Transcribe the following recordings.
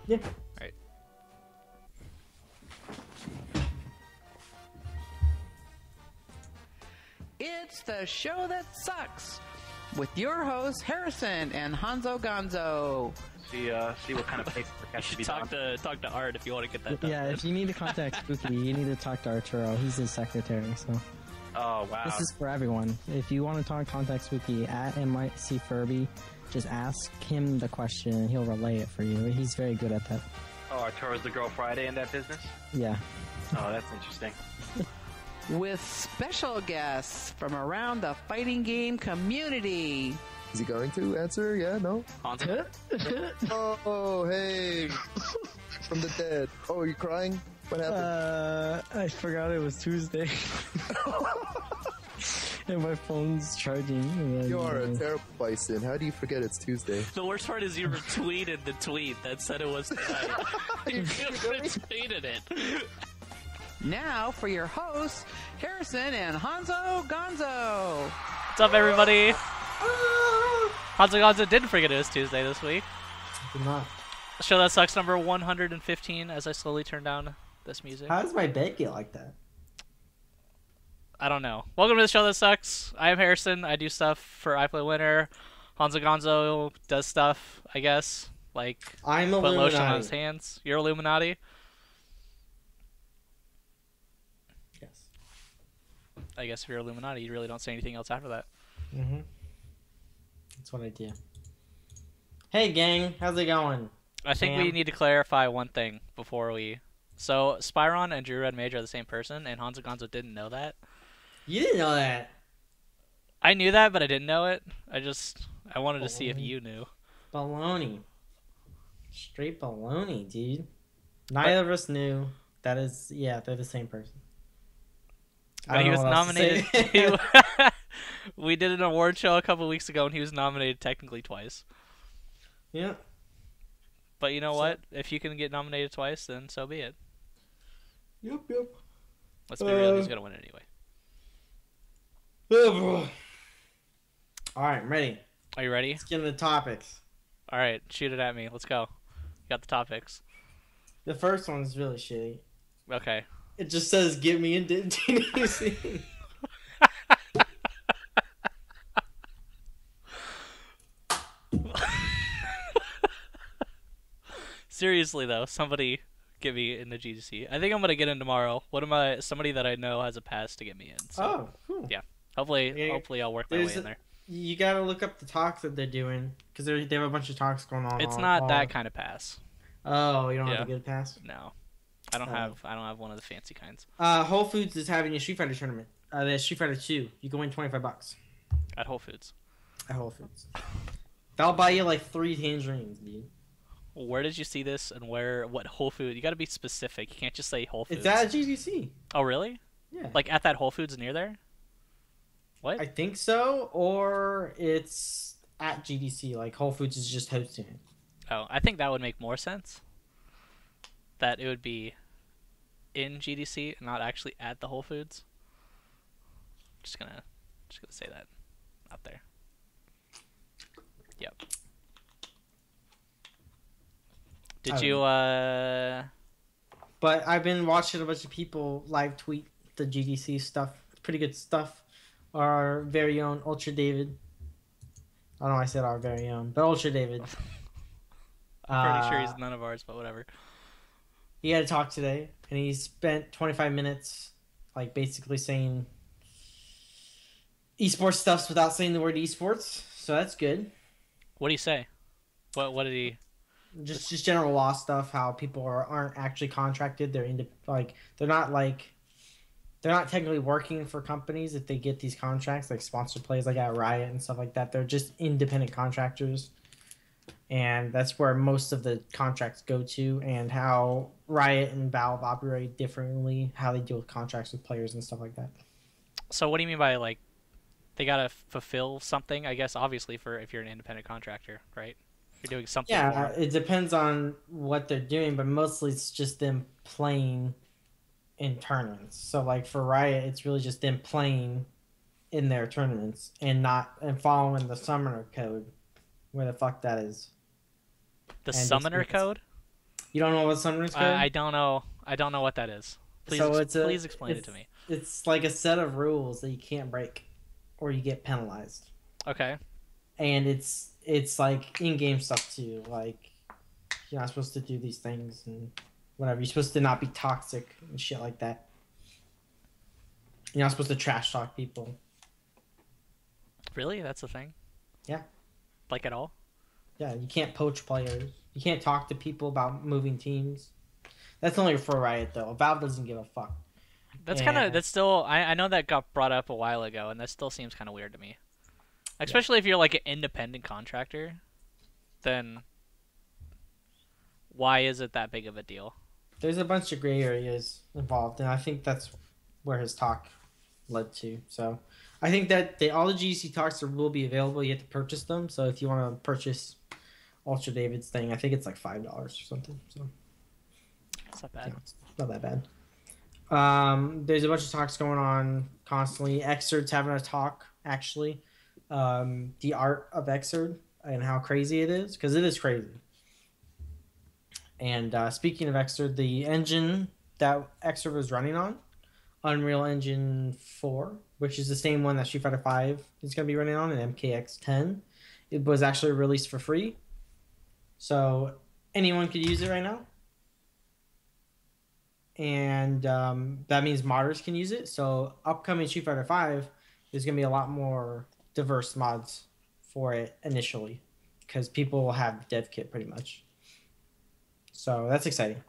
Yeah. Right. It's the show that sucks with your hosts Harrison and Honzo Gonzo. See what kind of paperwork You has to should be talk done. to Art if you want to get that done. Yeah, if you need to contact Spooky, you need to talk to Arturo. He's his secretary, so. Oh wow. This is for everyone. If you want to talk, contact Spooky at MIC Furby. Just ask him the question and he'll relay it for you. He's very good at that. Oh, Arturo's the Girl Friday in that business? Yeah. Oh, that's interesting. With special guests from around the fighting game community. Is he going to answer? Yeah, no? Honzo? Oh, hey! From the dead. Oh, are you crying? What happened? I forgot it was Tuesday. And my phone's charging. And You are a terrible bison. How do you forget it's Tuesday? The worst part is you retweeted the tweet that said it was tonight. You retweeted it. Now for your hosts, Harrison and Honzo Gonzo. What's up, everybody? Honzo Gonzo didn't forget it was Tuesday this week. Did not. Show That Sucks number 115 as I slowly turn down this music. How does my bed get like that? I don't know. Welcome to the Show That Sucks. I am Harrison. I do stuff for IPLAYWINNER. Honzo Gonzo does stuff, I guess. Like, I'm put Illuminati. lotion on his hands. You're Illuminati? Yes. I guess if you're Illuminati, you really don't say anything else after that. Mm-hmm. That's what I do. Hey, gang. How's it going? I think we need to clarify one thing before we... So, Spyron and Drew Red Mage are the same person, and Honzo Gonzo didn't know that. You didn't know that. I knew that, but I didn't know it. I wanted to see if you knew. Baloney. Straight baloney, dude. Neither of us knew. That is, yeah, they're the same person. But he was nominated. We did an award show a couple weeks ago, and he was nominated technically twice. Yeah. But you know what? If you can get nominated twice, then so be it. Yep. Let's be real, he's going to win anyway. Alright, I'm ready. Are you ready? Let's get into the topics. Alright, shoot it at me. Let's go. Got the topics. The first one's really shitty. Okay. It just says, get me into DDC. Seriously, though, somebody get me in the GDC. I think I'm going to get in tomorrow. Somebody that I know has a pass to get me in. So. Oh, cool. Yeah. Hopefully I'll work my way in there. You gotta look up the talks that they're doing, because they have a bunch of talks going on. It's not that kind of pass. Oh, you don't have a good pass? No. I don't have one of the fancy kinds. Whole Foods is having a Street Fighter tournament. The Street Fighter 2. You can win $25 At Whole Foods. at Whole Foods. That'll buy you like 3 tangerines, dude. Where did you see this and what Whole Food? You got to be specific. You can't just say Whole Foods. It's at GDC. Oh, really? Yeah. Like at that Whole Foods near there? What? I think so, or it's at GDC. Like Whole Foods is just hosting it. Oh, I think that would make more sense. That it would be in GDC and not actually at the Whole Foods. Just gonna say that out there. Yep. Did you But I've been watching a bunch of people live tweet the GDC stuff. It's pretty good stuff. Our very own Ultra David. I don't know why I said our very own, but Ultra David. I'm pretty sure he's none of ours, but whatever. He had a talk today, and he spent 25 minutes, like, basically saying eSports stuffs without saying the word eSports, so that's good. What did he say? What did he... Just general law stuff, how people aren't actually contracted. They're they're not technically working for companies if they get these contracts, like sponsor plays like at Riot and stuff like that. They're just independent contractors. And that's where most of the contracts go to, and how Riot and Valve operate differently, how they deal with contracts with players and stuff like that. So what do you mean by, like, they gotta fulfill something? I guess obviously for if you're an independent contractor, right? You're doing something. Yeah, it depends on what they're doing, but mostly it's just them playing in tournaments. So like for Riot, it's really just them playing in their tournaments and following the summoner code, where the fuck that is. The summoner code? You don't know what submarines code? I don't know. I don't know what that is. Please, please explain it to me. It's like a set of rules that you can't break, or you get penalized. Okay. And it's like in-game stuff too. Like you're not supposed to do these things and whatever. You're supposed to not be toxic and shit like that. You're not supposed to trash talk people. Really? That's the thing? Yeah. Like at all? Yeah, you can't poach players. You can't talk to people about moving teams. That's only for Riot though. Valve doesn't give a fuck. That's that's still, I know that got brought up a while ago, and that still seems kind of weird to me. Especially if you're like an independent contractor, then why is it that big of a deal? There's a bunch of gray areas involved, and I think that's where his talk led to. So I think that all the GDC talks will be available. You have to purchase them. So if you want to purchase Ultra David's thing, I think it's like $5 or something. So it's not bad. It's not that bad. There's a bunch of talks going on constantly. Xrd having a talk actually. The art of Xrd and how crazy it is, because it is crazy. And speaking of Xrd, the engine that Xrd was running on, Unreal Engine 4, which is the same one that Street Fighter 5 is going to be running on, and MKX 10, it was actually released for free. So anyone could use it right now. And that means modders can use it. So upcoming Street Fighter 5, there's going to be a lot more diverse mods for it initially, because people will have dev kit pretty much. So that's exciting.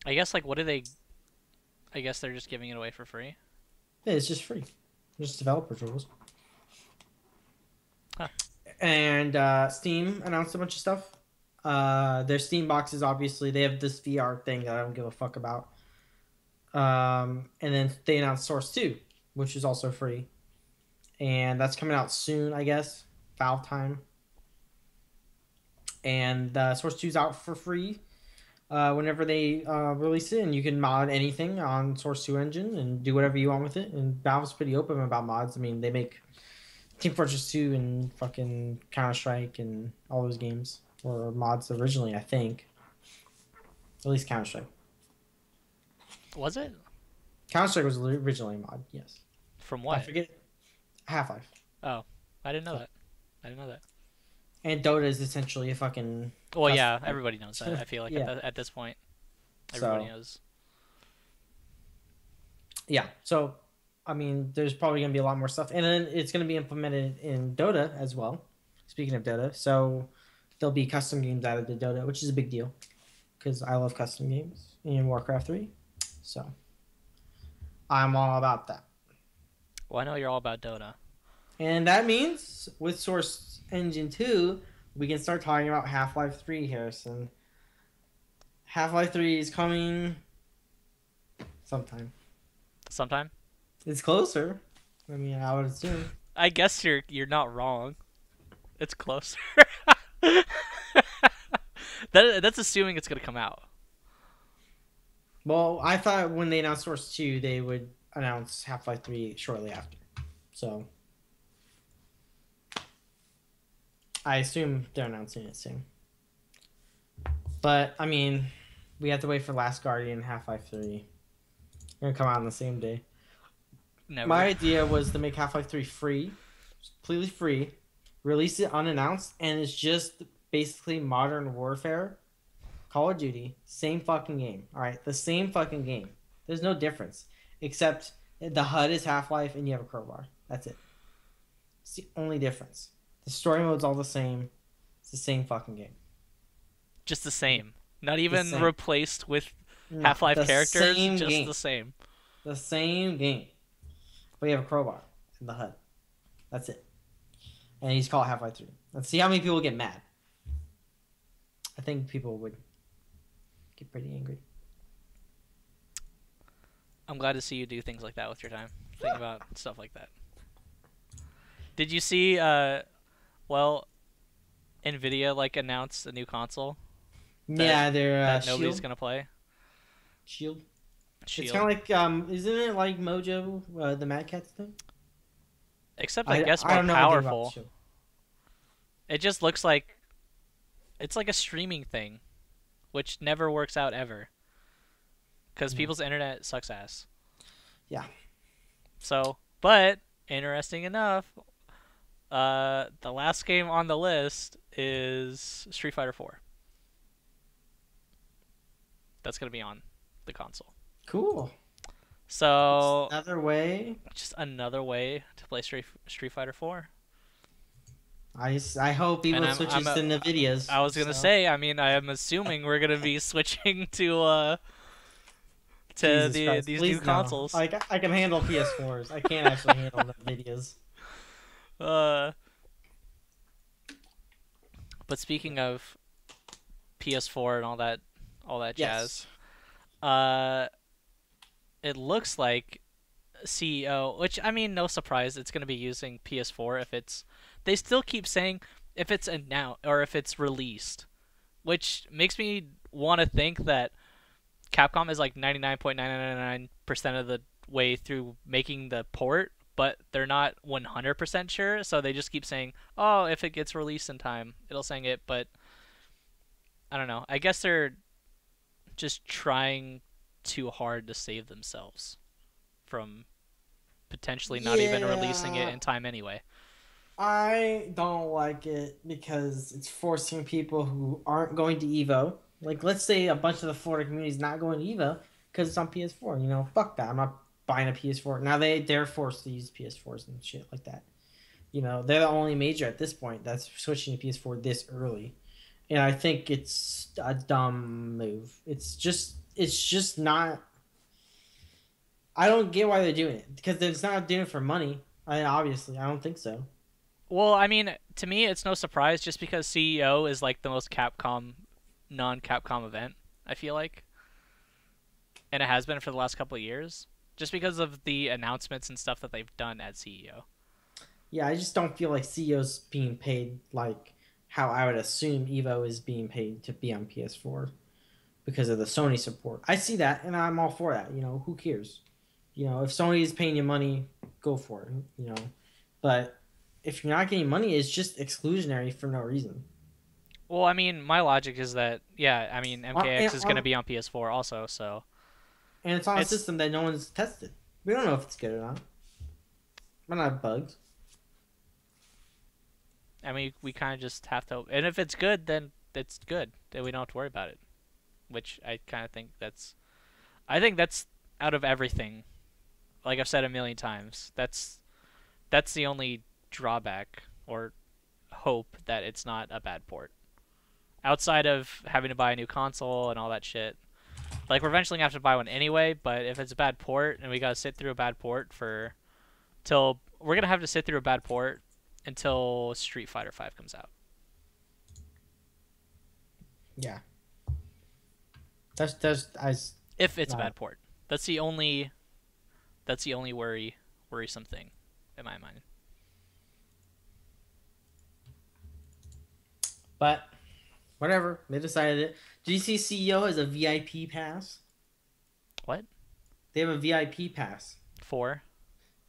I guess, like, what do they... I guess they're just giving it away for free? Yeah, it's just free. Just developer tools. Huh. And Steam announced a bunch of stuff. Their Steam boxes, obviously, they have this VR thing that I don't give a fuck about. And then they announced Source 2, which is also free. And that's coming out soon, I guess. Valve time. And Source 2 is out for free whenever they release it. And you can mod anything on Source 2 engine and do whatever you want with it. And Valve's pretty open about mods. I mean, they make Team Fortress 2 and fucking Counter-Strike and all those games were mods originally, I think. At least Counter-Strike. Was it? Counter-Strike was originally a mod, yes. From what? I forget. Half-Life. Oh, I didn't know that. I didn't know that. And Dota is essentially a fucking... Well, yeah, everybody knows that. I feel like Yeah. at this point, everybody So- knows. Yeah, so, I mean, there's probably going to be a lot more stuff. And then it's going to be implemented in Dota as well, speaking of Dota. So there'll be custom games added to Dota, which is a big deal, because I love custom games in Warcraft 3. So I'm all about that. Well, I know you're all about Dota. And that means with Source Engine 2, we can start talking about Half-Life 3, Harrison. Half-Life 3 is coming sometime. Sometime? It's closer. I mean, I would assume. I guess you're not wrong. It's closer. That's assuming it's gonna come out. Well, I thought when they announced Source 2, they would announce Half-Life 3 shortly after. So I assume they're announcing it soon. But, I mean, we have to wait for Last Guardian and Half-Life 3. They're going to come out on the same day. Never. My idea was to make Half-Life 3 free, completely free, release it unannounced, and it's just basically Modern Warfare, Call of Duty, same fucking game. All right, the same fucking game. There's no difference, except the HUD is Half-Life and you have a crowbar. That's it. It's the only difference. The story mode's all the same. It's the same fucking game. Just the same. Not even same. replaced with No, Half-Life the characters. same Just game. the same. The same game. But you have a crowbar in the HUD. That's it. And he's called Half-Life 3. Let's see how many people get mad. I think people would get pretty angry. I'm glad to see you do things like that with your time. Think about stuff like that. Did you see? Well, Nvidia like announced a new console. Yeah, they're that nobody's Shield. gonna play. Shield. It's Shield. kind of like isn't it like Mojo, the Mad Catz thing? Except I guess I more don't know anything about powerful. Shield. It just looks like it's like a streaming thing. which never works out ever. Because people's internet sucks ass. Yeah. So, but interesting enough, the last game on the list is Street Fighter 4. That's gonna be on the console. Cool. So Another way. just another way to play Street Fighter 4. I hope people switches to Nvidias. I was gonna say. I mean, I am assuming we're gonna be switching to these new consoles. I can handle PS4s. I can't actually handle Nvidias. But speaking of PS4 and all that jazz, it looks like CEO, which I mean, no surprise, it's going to be using PS4 if it's. They still keep saying if it's announced or if it's released, which makes me want to think that Capcom is like 99.999% of the way through making the port, but they're not 100% sure, so they just keep saying, oh, if it gets released in time, it'll sing it, but I don't know. I guess they're just trying too hard to save themselves from potentially not even releasing it in time anyway. I don't like it because it's forcing people who aren't going to EVO. Like, let's say a bunch of the Florida community is not going to EVO because it's on PS4. You know, fuck that. I'm not buying a PS4. Now they're forced to use PS4s and shit like that. You know, they're the only major at this point that's switching to PS4 this early. And I think it's a dumb move. It's just not. I don't get why they're doing it because it's not doing it for money. Obviously, I don't think so. Well, I mean, to me, it's no surprise just because CEO is like the most non-Capcom event, I feel like. And it has been for the last couple of years. Just because of the announcements and stuff that they've done at CEO. Yeah, I just don't feel like CEO's being paid like how I would assume EVO is being paid to be on PS4 because of the Sony support. I see that, and I'm all for that. You know, who cares? You know, if Sony is paying you money, go for it. You know, but if you're not getting money, it's just exclusionary for no reason. Well, I mean, my logic is that, yeah, I mean, MKX is going to be on PS4 also, so. And it's on a system that no one's tested. We don't know if it's good or not. Might not have bugs. I mean, we kind of just have to. And if it's good, then it's good. Then we don't have to worry about it. Which I kind of think that's. I think that's out of everything. Like I've said a million times, that's the only drawback or hope that it's not a bad port. Outside of having to buy a new console and all that shit. Like, we're eventually going to have to buy one anyway, but if it's a bad port and we got to sit through a bad port we're going to have to sit through a bad port until Street Fighter 5 comes out. Yeah. If it's a bad port. That's the only worrisome thing in my mind. But whatever, they decided it. Did you see CEO has a VIP pass? What? They have a VIP pass for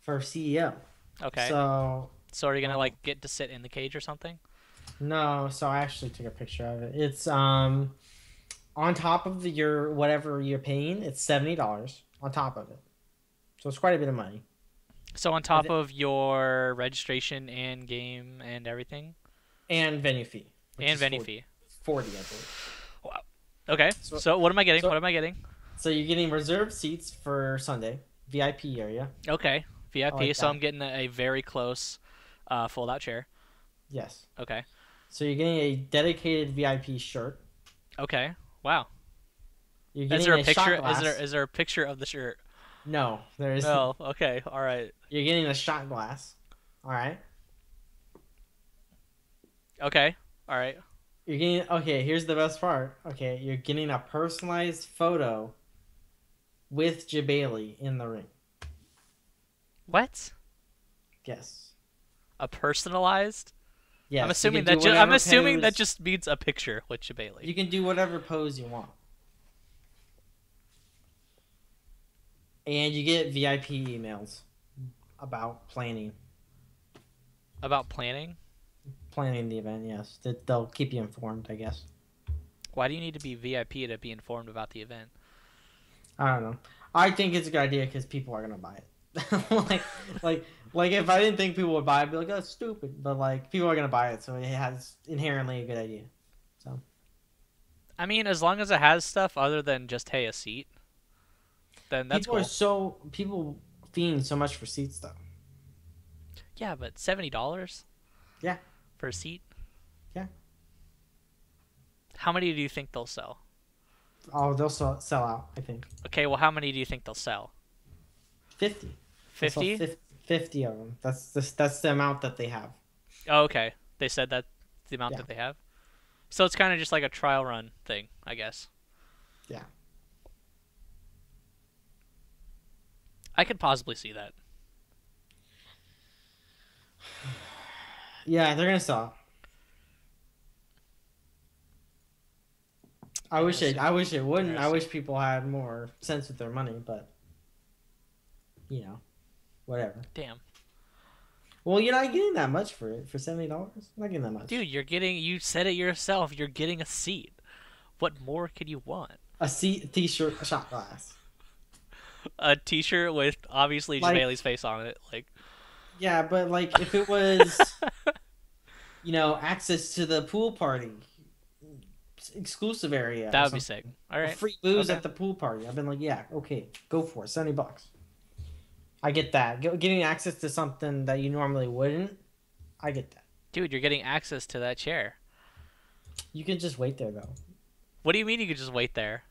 CEO. Okay. So are you gonna get to sit in the cage or something? No. So I actually took a picture of it. It's on top of your whatever you're paying. It's $70 on top of it. So it's quite a bit of money. So on top of your registration and game and everything. And venue fee. And venue fee. 40, I believe. Wow. Okay. So what am I getting? What am I getting? So you're getting reserved seats for Sunday, VIP area. Okay, VIP. Like so I'm getting a very close fold-out chair. Yes. Okay. So you're getting a dedicated VIP shirt. Okay. Wow. You're getting is there a picture? Shot glass. Is there a picture of the shirt? No, there isn't. No. Okay. All right. You're getting a shot glass. All right. Okay. All right. You're getting here's the best part. Okay, you're getting a personalized photo with Jabali in the ring. What? Yes. A personalized? Yes. I'm assuming that just means a picture with Jabali. You can do whatever pose you want. And you get VIP emails about planning. About planning? Planning the event, yes. They'll keep you informed, I guess. Why do you need to be VIP to be informed about the event? I don't know. I think it's a good idea because people are gonna buy it. like if I didn't think people would buy it, I'd be like, oh, that's stupid. But like people are gonna buy it, so it has inherently a good idea. So. I mean, as long as it has stuff other than just hey a seat, then that's cool. People fiend so much for seats though. Yeah, but $70. Yeah. For a seat. Yeah. How many do you think they'll sell? Oh, they'll sell out, I think. Okay, well, how many do you think they'll sell? 50. 50? 50 of them. That's the amount that they have. Oh, okay. They said that the amount that they have. So it's kind of just like a trial run thing, I guess. Yeah. I could possibly see that. Yeah, they're gonna sell. I wish it wouldn't. I wish people had more sense with their money, but you know, whatever. Damn. Well, you're not getting that much for it for $70. Not getting that much. Dude, you said it yourself. You're getting a seat. What more could you want? A seat, a t-shirt, a shot glass. A t-shirt with obviously Jabailey's face on it, like. Yeah, but like if it was, access to the pool party, exclusive area. That would be sick. All right. Free booze at the pool party. I've been like, yeah, okay, go for it. $70. I get that. Getting access to something that you normally wouldn't, I get that. Dude, you're getting access to that chair. You can just wait there though. What do you mean you could just wait there?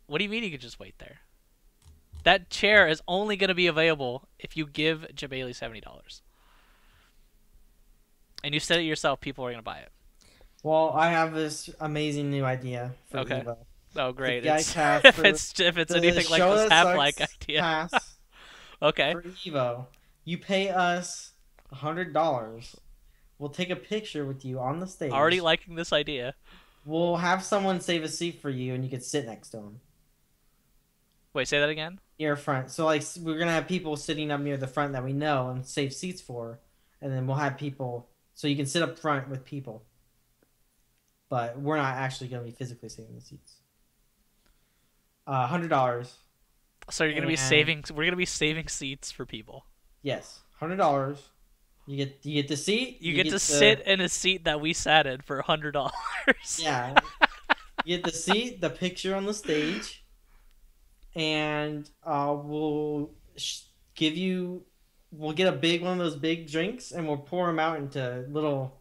What do you mean you could just wait there? That chair is only going to be available if you give Jabailey $70. And you said it yourself, people are going to buy it. Well, I have this amazing new idea for Evo. Oh, great. If it's anything like this half-like idea. Pass okay. For Evo, you pay us $100. We'll take a picture with you on the stage. Already liking this idea. We'll have someone save a seat for you, and you can sit next to him. Wait, say that again? Near front. So, like, we're going to have people sitting up near the front that we know and save seats for. And then we'll have people... So you can sit up front with people. But we're not actually going to be physically saving the seats. $100. So you're going to be saving... We're going to be saving seats for people. Yes. $100. You get the seat. You get to sit in a seat that we sat in for $100. Yeah. You get the seat, the picture on the stage, and we'll give you. We'll get a big one of those big drinks, and we'll pour them out into little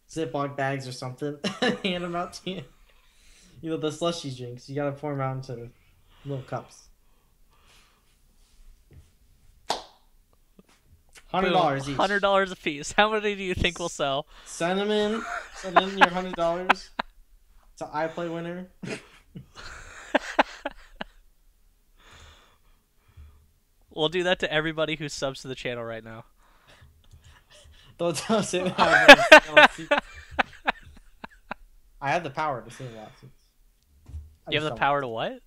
Ziploc bags or something, and hand them out to you. You know, the slushy drinks. You gotta pour them out into little cups. $100 each. $100 a piece. How many do you think will sell? Send them in. Send in your $100 to IPLAYWINNER. We'll do that to everybody who subs to the channel right now. Don't say that. I have the power to save a lot of seats. You have the power to what?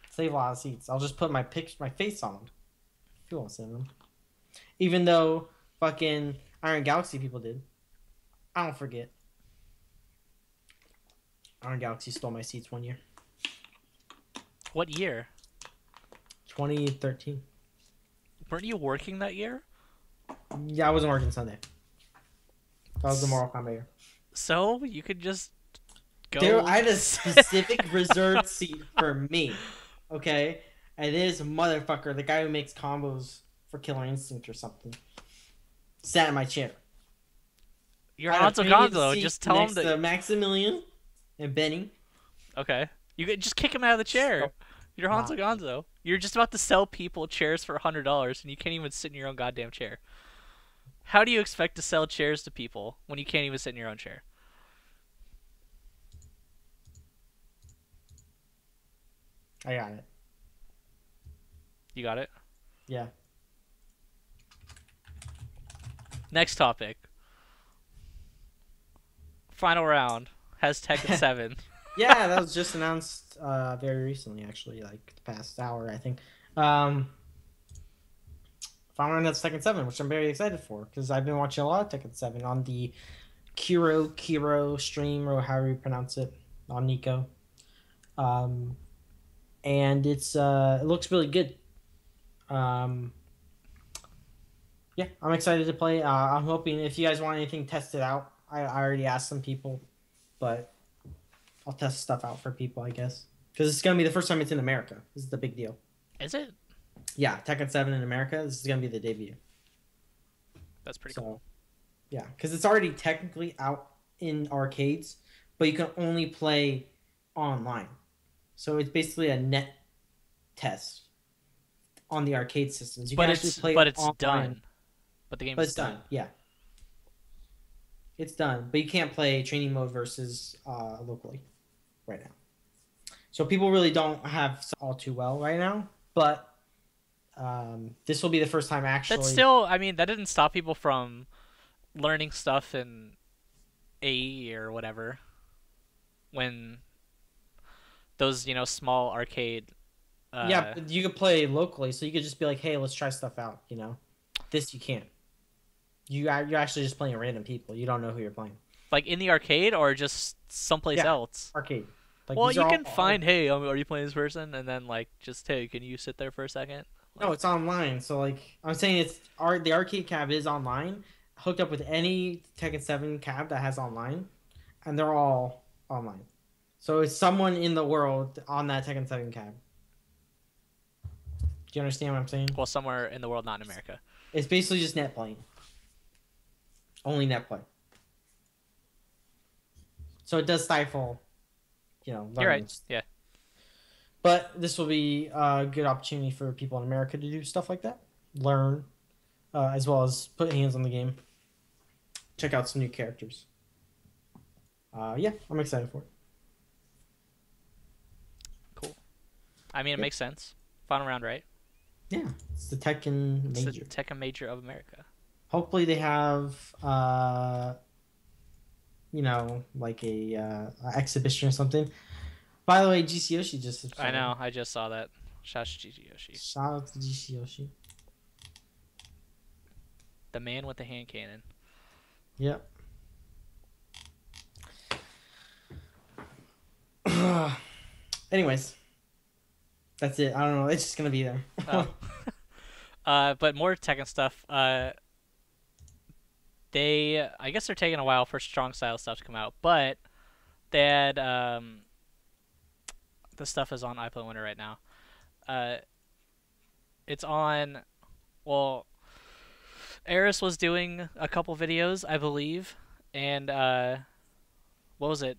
Save a lot of seats. I'll just put my face on them. If you won't send them. Even though fucking Iron Galaxy people did. I don't forget. Iron Galaxy stole my seats one year. What year? 2013. Weren't you working that year? Yeah, I wasn't working Sunday. That was the Mortal Kombat year. So you could just go. There, I had a specific reserved seat for me. Okay? And this motherfucker, the guy who makes combos for Killer Instinct or something, sat in my chair. You're Honzo Gonzo. Just tell him that. Maximilian and Benny. Okay. You could just kick him out of the chair. You're Honzo Gonzo. You're just about to sell people chairs for $100 and you can't even sit in your own goddamn chair. How do you expect to sell chairs to people when you can't even sit in your own chair? I got it. You got it? Yeah. Next topic. Final round has Tekken 7. Yeah, that was just announced very recently, actually, like the past hour, I think. Final round has Tekken 7, which I'm very excited for because I've been watching a lot of Tekken 7 on the Kiro stream, or however you pronounce it, on Nico. And it looks really good. Yeah, I'm excited to play. I'm hoping if you guys want anything tested out, I already asked some people, but I'll test stuff out for people, I guess, because it's gonna be the first time it's in America. This is the big deal. Is it? Yeah, Tekken 7 in America. This is gonna be the debut. That's pretty cool. Yeah, because it's already technically out in arcades, but you can only play online. So it's basically a net test on the arcade systems. You But can it's actually play but it's online, done. But the game but is it's done. Yeah, it's done. But you can't play training mode versus locally right now. So people really don't have all too well right now. But this will be the first time actually. That's still. I mean, that didn't stop people from learning stuff in AE or whatever. When those small arcade. Yeah, but you could play locally, so you could just be like, "Hey, let's try stuff out." This you can't. You're actually just playing random people. You don't know who you're playing. Like in the arcade or just someplace else. Arcade. Like, Well, these you are can all- find, hey, are you playing this person? And then like just, hey, can you sit there for a second? No, it's online. So like I'm saying, the arcade cab is online, hooked up with any Tekken 7 cab that has online, and they're all online. So it's someone in the world on that Tekken 7 cab. Do you understand what I'm saying? Well, somewhere in the world, not in America. It's basically just net playing. Only net play. So it does stifle, You're right. learnings. Yeah. But this will be a good opportunity for people in America to do stuff like that. Learn, as well as put hands on the game. Check out some new characters. Yeah, I'm excited for it. Cool. I mean, it makes sense. Final round, right? Yeah, it's the Tekken It's Major. the Tekken Major of America. Hopefully they have, like a exhibition or something. By the way, GC Yoshi just I subscribed. know. I just saw that. Shout out to GG Yoshi. Shout out to GC Yoshi. The man with the hand cannon. Yep. Anyways, that's it. I don't know. It's just gonna be there. Oh. But more Tekken stuff. I guess they're taking a while for strong style stuff to come out, but they had the stuff is on IPLAYWINNER right now. It's on. Well, Eris was doing a couple videos, I believe, and what was it?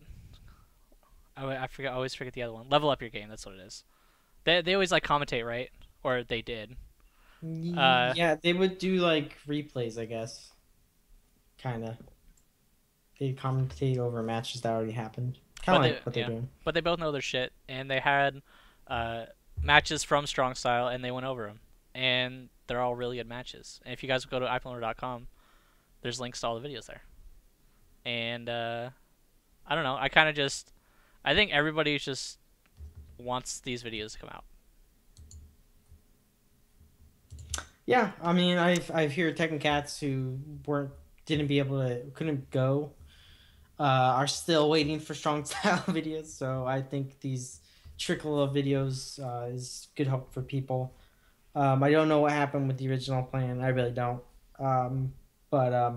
I forget. I always forget the other one. Level Up Your Game. That's what it is. They always like commentate, right? Or they did. Yeah, they would do like replays, I guess. Kinda. They commentate over matches that already happened. Kind of like what they're doing. But they both know their shit, and they had matches from Strong Style, and they went over them, and they're all really good matches. And if you guys go to iPlayer.com, there's links to all the videos there. And I don't know. I think everybody just wants these videos to come out. Yeah, I mean, I've heard Tekken Cats who couldn't go, are still waiting for strong style videos. So I think these trickle of videos is good hope for people. I don't know what happened with the original plan. I really don't. But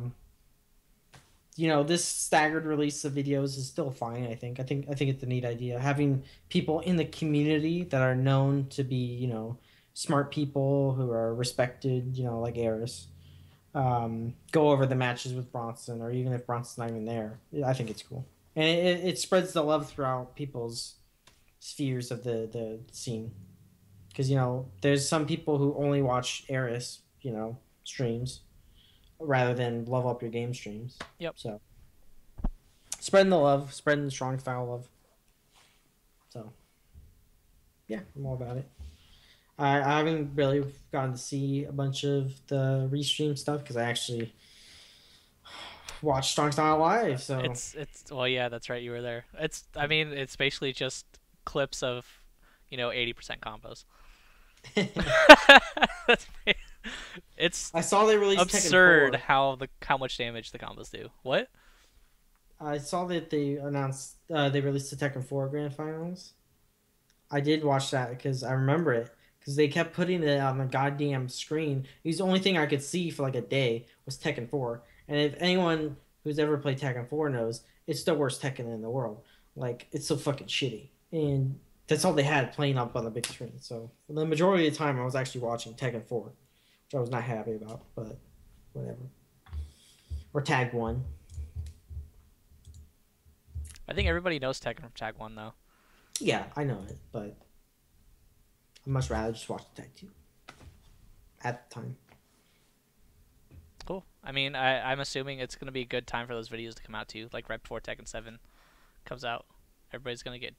this staggered release of videos is still fine. I think it's a neat idea. Having people in the community that are known to be, smart people who are respected, like Eris, go over the matches with Bronson, or even if Bronson's not even there. I think it's cool, and it spreads the love throughout people's spheres of the scene. Because there's some people who only watch Eris, streams, rather than Level Up Your Game streams. Yep. So spreading the love, spreading the strong style love. So yeah, I'm all about it. I haven't really gotten to see a bunch of the restream stuff because I actually watched Strong Style live. So It's well, yeah, that's right. You were there. It's basically just clips of 80% combos. It's I saw they released absurd Tekken 4. how much damage the combos do. What? I saw that they announced they released the Tekken 4 Grand Finals. I did watch that because I remember it because they kept putting it on the goddamn screen. It was the only thing I could see for like a day was Tekken 4. And if anyone who's ever played Tekken 4 knows, it's the worst Tekken in the world. Like, it's so fucking shitty. And that's all they had playing up on the big screen. So for the majority of the time, I was actually watching Tekken 4, which I was not happy about, but whatever. Or Tag 1. I think everybody knows Tekken from Tag 1, though. Yeah, I know it, but I'd much rather just watch the Tag 2 at the time. Cool. I mean, I'm assuming it's going to be a good time for those videos to come out, too. Like, right before Tekken 7 comes out. Everybody's going to get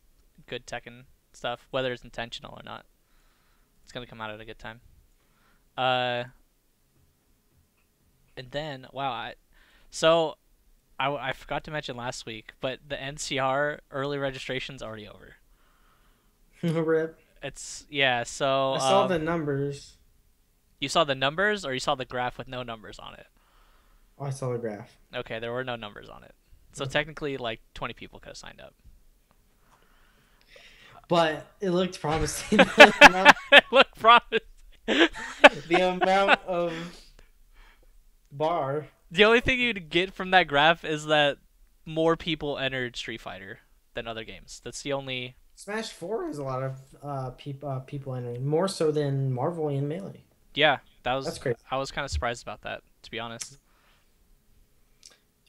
good Tekken stuff, whether it's intentional or not. It's going to come out at a good time. And then, wow, I forgot to mention last week, but the NCR early registration's already over. Rip. Yeah, so... I saw the numbers. You saw the numbers, or you saw the graph with no numbers on it? Oh, I saw the graph. Okay, there were no numbers on it. So technically, like, 20 people could have signed up. But it looked promising. It looked promising. The amount of bar. The only thing you'd get from that graph is that more people entered Street Fighter than other games. That's the only... Smash 4 has a lot of people entering. More so than Marvel and Melee. Yeah, that's crazy. I was kind of surprised about that, to be honest.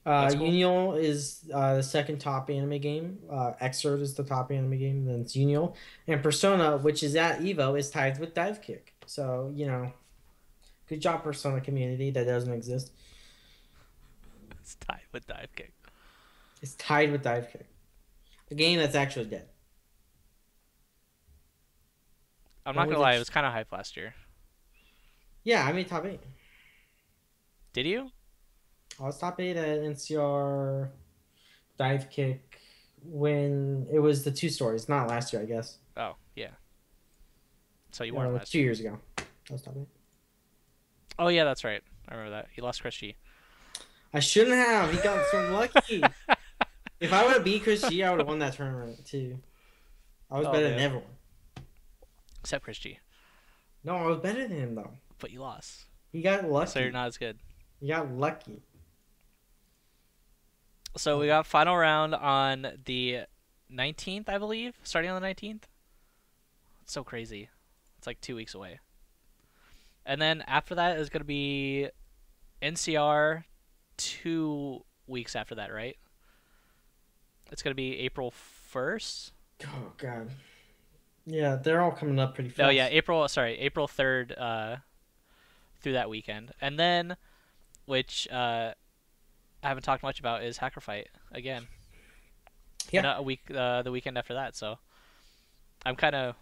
Cool. Uniel is the second top anime game. Xrd is the top anime game. Then it's Uniel. And Persona, which is at EVO, is tied with Dive Kick. So, you know, good job, Persona community. That doesn't exist. It's tied with Dive Kick. It's tied with Dive Kick. A game that's actually dead. I'm not going to lie, it was kind of hype last year. Yeah, I made top 8. Did you? I was top 8 at NCR Dive Kick when it was the 2 stories. Not last year, I guess. Oh, yeah. So you weren't last 2 years ago. I was top 8. Oh, yeah, that's right. I remember that. You lost Chris G. I shouldn't have. He got so lucky. If I would have beat Chris G, I would have won that tournament, too. I was better than everyone. Except Chris G. No, I was better than him, though. But you lost. He got lucky. So you're not as good. He got lucky. So we got final round on the 19th, I believe. Starting on the 19th. It's so crazy. It's like 2 weeks away. And then after that is going to be NCR 2 weeks after that, right? It's going to be April 1st. Oh, God. Yeah, they're all coming up pretty fast. Oh, yeah, April 3rd through that weekend. And then, which I haven't talked much about, is Hackerfight again. Yeah. And the weekend after that, so I'm kind of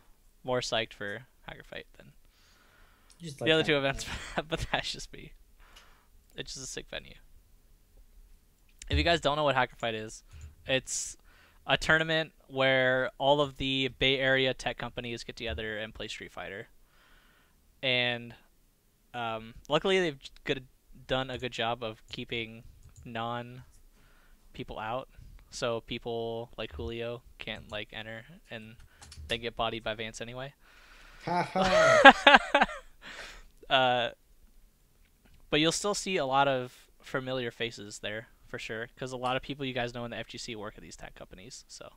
more psyched for Hackerfight than the other 2 events, but that's just me. It's just a sick venue. If you guys don't know what Hackerfight is, it's a tournament where all of the Bay Area tech companies get together and play Street Fighter. And luckily they've done a good job of keeping non-people out. So people like Julio can't like enter and they get bodied by Vance anyway. But you'll still see a lot of familiar faces there. For sure, because a lot of people you guys know in the FGC work at these tech companies. So,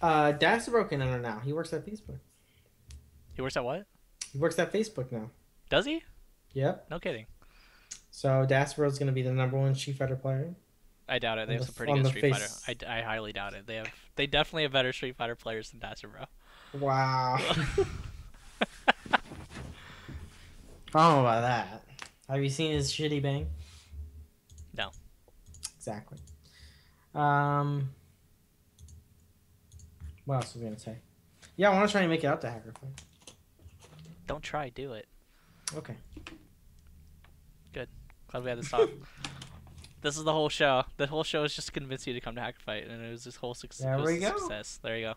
Dasbro can enter now. He works at Facebook. He works at what? He works at Facebook now. Does he? Yep. No kidding. So Dasbro's going to be the #1 Street Fighter player. I doubt it. They have some pretty good Street Fighter. I highly doubt it. They definitely have better Street Fighter players than Dasbro. Wow. I don't know about that. Have you seen his shitty bang? No. Exactly. What else was I gonna say? Yeah, I want to try and make it out to Hackerfight. Don't try, do it. Okay. Good. Glad we had this talk. This is the whole show. The whole show is just to convince you to come to Hackerfight, and it was this whole success. There you go.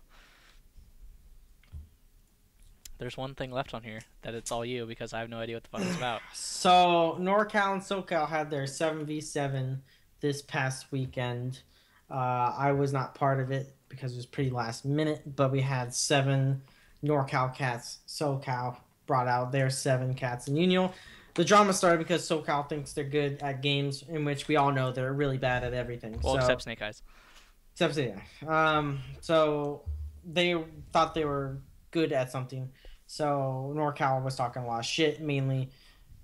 There's one thing left on here that it's all you because I have no idea what the fuck it's about. So NorCal and SoCal had their 7v7 this past weekend. I was not part of it because it was pretty last minute, but we had 7 NorCal cats. SoCal brought out their 7 cats in Union. The drama started because SoCal thinks they're good at games in which we all know they're really bad at everything. Well, except Snake Eyes. Except yeah. So they thought they were good at something. So NorCal was talking a lot of shit. Mainly,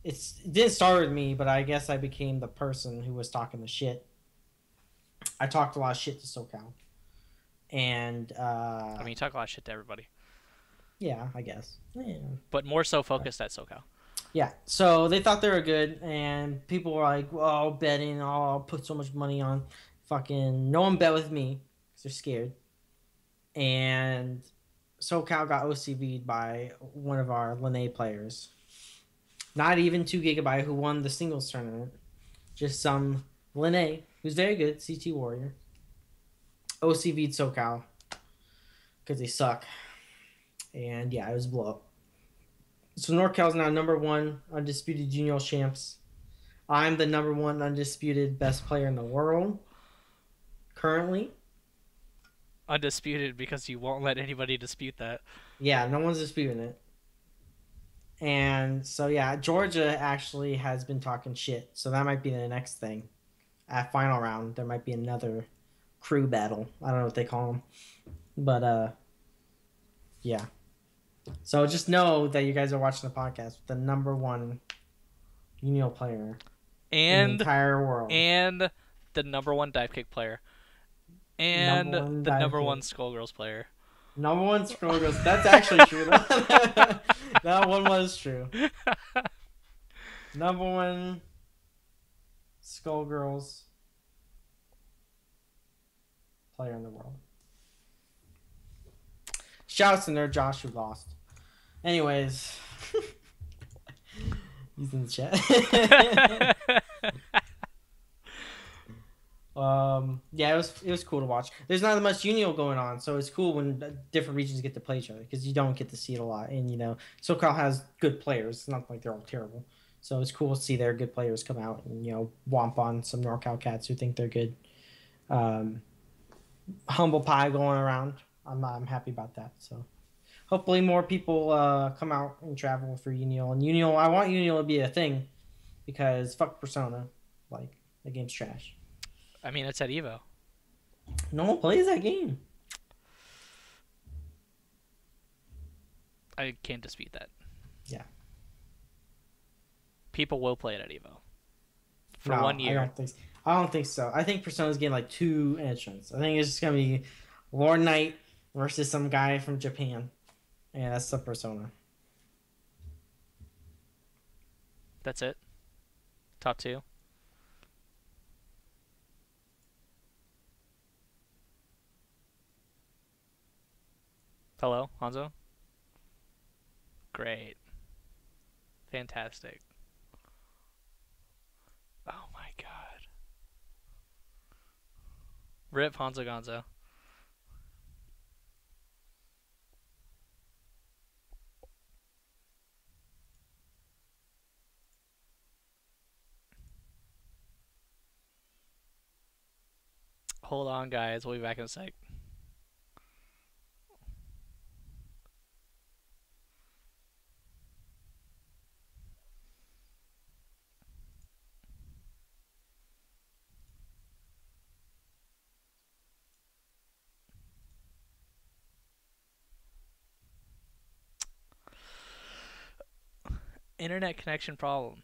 it didn't start with me, but I guess I became the person who was talking the shit. I talked a lot of shit to SoCal, and I mean, you talk a lot of shit to everybody, yeah, I guess. Yeah. but more so focused at SoCal. Yeah, so they thought they were good, and people were like, "Oh, betting! Oh, I'll put so much money on fucking." No one bet with me because they're scared, and SoCal got OCV'd by one of our Lene players. Not even 2GB who won the singles tournament, just some Lene who's very good, CT Warrior. OCV'd SoCal because they suck, and yeah, it was a blow up. So NorCal's now #1 undisputed junior champs. I'm the #1 undisputed best player in the world currently. Undisputed because you won't let anybody dispute that. Yeah, no one's disputing it. And so yeah, Georgia actually has been talking shit. So that might be the next thing. At final round, there might be another crew battle. I don't know what they call them, but yeah. So just know that you guys are watching the podcast with the #1 Uniel player in the entire world. And the #1 dive kick player. And the #1 Skullgirls player. #1 Skullgirls. That's actually true. That one was true. #1 Skullgirls player in the world. Shouts to Nerd Josh who lost. Anyways, he's in the chat. Yeah, it was cool to watch. There's not that much Union going on, so it's cool when different regions get to play each other because you don't get to see it a lot. And SoCal has good players. It's not like they're all terrible. So it's cool to see their good players come out and womp on some NorCal cats who think they're good. Humble pie going around. I'm happy about that. So hopefully more people come out and travel for Union. And Union, I want Union to be a thing because fuck Persona, like the game's trash. I mean, it's at Evo. No one plays that game. I can't dispute that. Yeah. People will play it at Evo. For 1 year. I don't think so. I think Persona's getting like 2 entrants. I think it's just going to be Lord Knight versus some guy from Japan. And that's the Persona. That's it? Top 2? Hello, Honzo? Great. Fantastic. Oh my god. Rip Honzo Gonzo. Hold on, guys. We'll be back in a sec. Internet connection problem.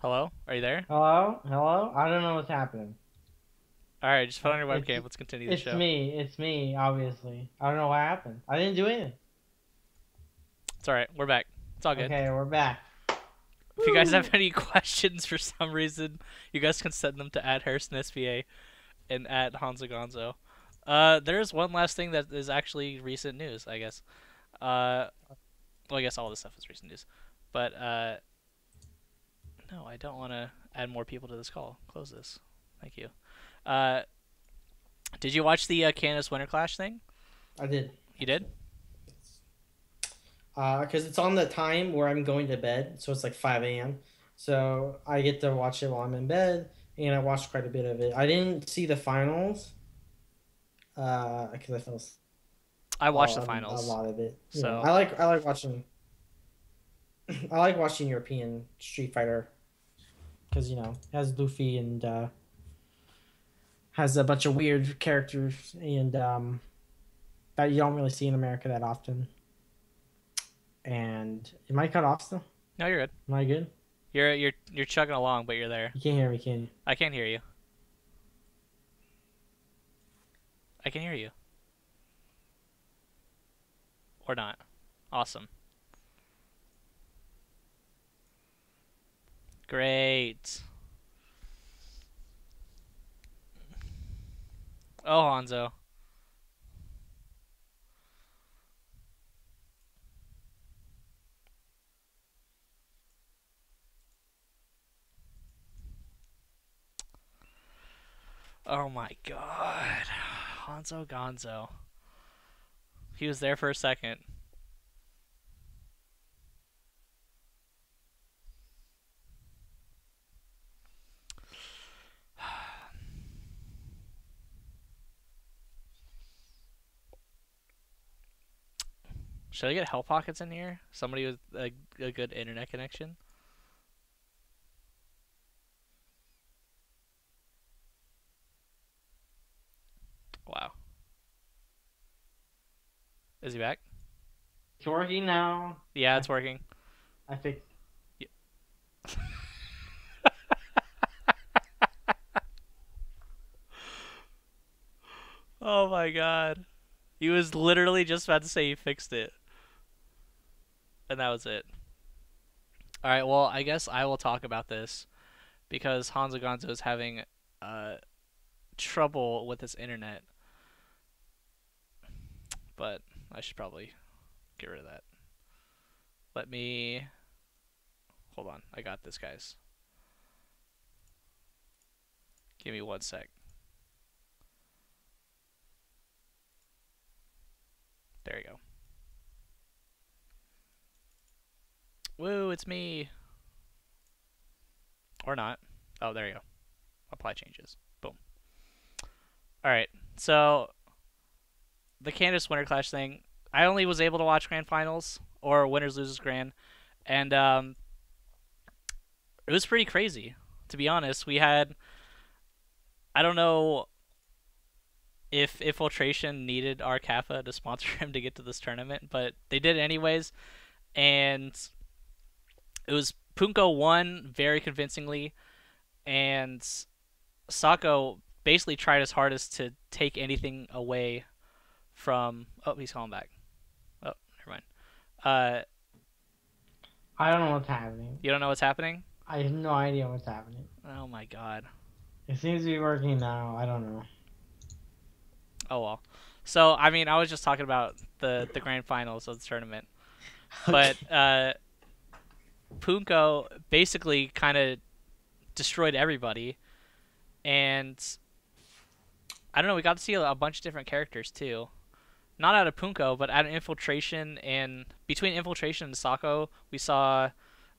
Hello? Are you there? Hello? Hello? I don't know what's happening. Alright, just put on your webcam. Let's continue the show. It's me, obviously. I don't know what happened. I didn't do anything. It's alright. We're back. It's all good. Okay, we're back. If you guys have any questions for some reason, you guys can send them to @HarrisonSPA and @Honzo Gonzo. There's one last thing that is actually recent news, I guess. Well, I guess all this stuff is recent news. But, no, I don't want to add more people to this call. Close this. Thank you. Did you watch the Candace Winter Clash thing? I did. You did? Because it's on the time where I'm going to bed, so it's like 5 a.m. So I get to watch it while I'm in bed, and I watched quite a bit of it. I didn't see the finals, because I fell asleep I watched the a finals. lot of it. Yeah, So I like watching. I like watching European Street Fighter because it has Luffy and has a bunch of weird characters and that you don't really see in America that often. And am I cut off still? no, you're good. Am I good? You're chugging along, but you're there. You can't hear me, can you? I can't hear you. I can hear you. Or not. Awesome. Great. Oh, Hanzo. Oh my god. Honzo Gonzo. He was there for a second. Should I get Hell Pockets in here? Somebody with a good internet connection? Wow. Is he back? It's working now. Yeah, it's working. I fixed. Oh my god. He was literally just about to say he fixed it. And that was it. Alright, well, I guess I will talk about this because Honzo Gonzo is having trouble with his internet. But I should probably get rid of that. Let me... Hold on. I got this, guys. Give me 1 sec. There you go. Woo, it's me. Or not. Oh, there you go. Apply changes. Boom. Alright, so the Candace Winter Clash thing, I only was able to watch Grand Finals, or Winners Losers Grand, and it was pretty crazy, to be honest. We had, I don't know if Infiltration needed our Kappa to sponsor him to get to this tournament, but they did anyways, and it was Punko won very convincingly, and Sako basically tried his hardest to take anything away from... Oh, he's calling back. Oh, never mind. I don't know what's happening. You don't know what's happening? I have no idea what's happening. Oh my god. It seems to be working now. I don't know. Oh well. So, I mean, I was just talking about the grand finals of the tournament. But Punko basically kind of destroyed everybody. And I don't know, we got to see a bunch of different characters too. Not out of Punko, but out of Infiltration, and between Infiltration and Sako, we saw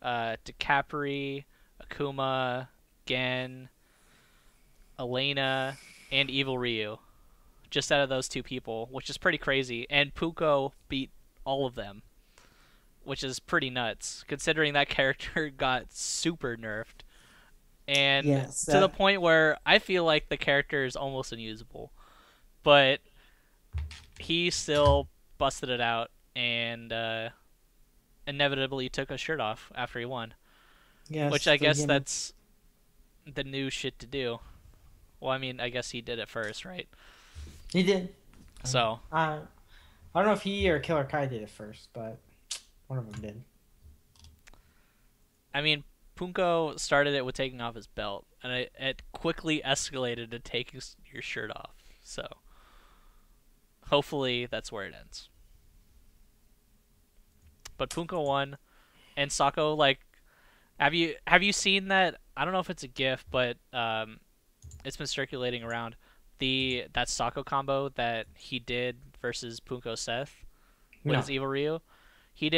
DeCapri, Akuma, Gen, Elena, and Evil Ryu. Just out of those two people, which is pretty crazy. And Punko beat all of them, which is pretty nuts, considering that character got super nerfed. And yes, to the point where I feel like the character is almost unusable. But he still busted it out and inevitably took his shirt off after he won. yes, Which I guess that's the new shit to do. Well, I mean, I guess he did it first, right? He did. So I don't know if he or Killer Kai did it first, but one of them did. I mean, Punko started it with taking off his belt, and it quickly escalated to taking your shirt off. So hopefully that's where it ends. But Punko won, and Sako, like, have you seen that? I don't know if it's a GIF, but it's been circulating around that Sako combo that he did versus Punko Seth with his Evil Ryu. He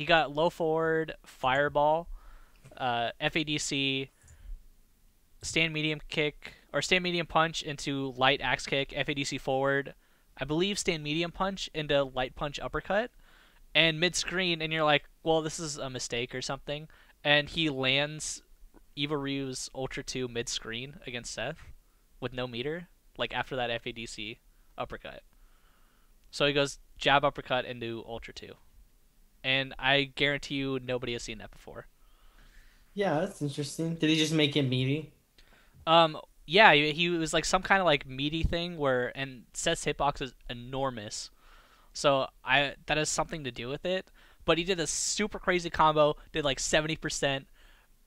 got low forward, fireball, FADC, stand medium kick, or stand medium punch into light axe kick, FADC forward, I believe stand medium punch into light punch uppercut, and mid screen, and you're like, well, this is a mistake or something, and he lands Evil Ryu's Ultra 2 mid screen against Seth with no meter, like after that FADC uppercut. So he goes jab uppercut into Ultra 2. And I guarantee you nobody has seen that before. Yeah, that's interesting. Did he just make it meaty? Yeah, he was like some kind of like meaty thing where, and Seth's hitbox is enormous. So that has something to do with it. But he did a super crazy combo, did like 70%,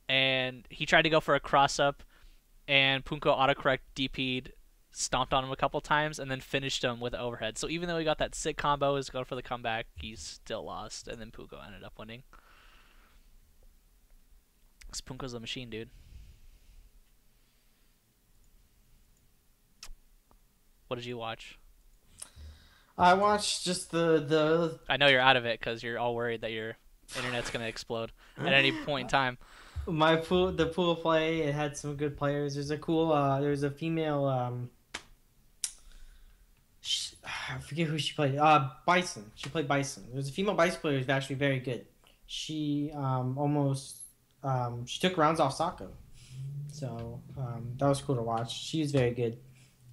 and he tried to go for a cross up, and Punko autocorrect DP'd, stomped on him a couple times, and then finished him with overhead. So even though he got that sick combo, was going for the comeback, he's still lost, and then Punko ended up winning. Because Punko's a machine, dude. What did you watch? I watched just the. I know you're out of it because you're all worried that your internet's gonna explode at any point in time. The pool play. It had some good players. There's a cool. There's a female. I forget who she played. Bison. She played Bison. There's a female Bison player who's actually very good. She she took rounds off Sako, so that was cool to watch. She's very good.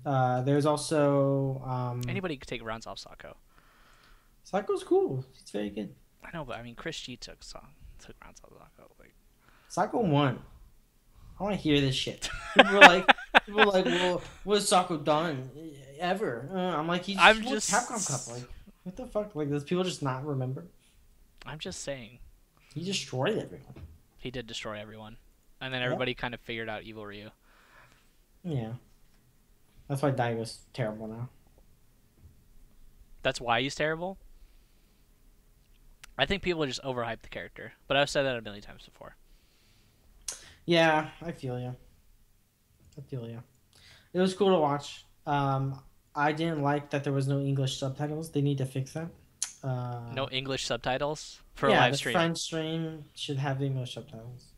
There's also Anybody could take rounds off Sako. Sako's cool. She's very good. I know, but I mean, Chris G took rounds off Sako. Like, Sako won. I want to hear this shit. People are like, well, what has Sako done ever? I'm like, he's just Capcom Cup. Like, what the fuck? Like, does people just not remember? I'm just saying. He destroyed everyone. He did destroy everyone, and then everybody kind of figured out Evil Ryu. Yeah. That's why Daigo's terrible now. That's why he's terrible? I think people just overhype the character, but I've said that a million times before. Yeah, I feel you. It was cool to watch. I didn't like that there was no English subtitles. They need to fix that. No English subtitles for a live stream? Yeah, the French stream should have English subtitles.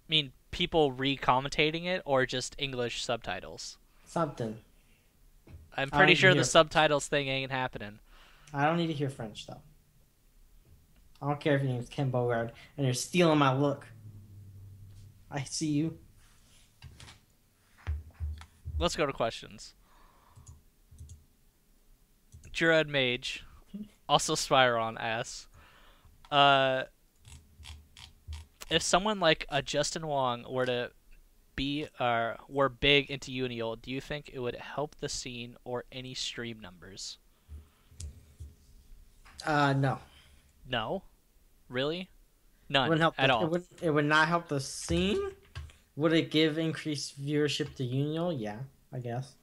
I mean, people re-commentating it, or just English subtitles? Something. I'm pretty sure the subtitles thing ain't happening. I don't need to hear French, though. I don't care if your name's Ken Bogard and you're stealing my look. I see you. Let's go to questions. Jurad Mage, also Spyron, asks, if someone like a Justin Wong were big into Uniel, do you think it would help the scene or any stream numbers? No. No? Really? None Wouldn't help at all? It would not help the scene. Would it give increased viewership to Uniel? Yeah, I guess.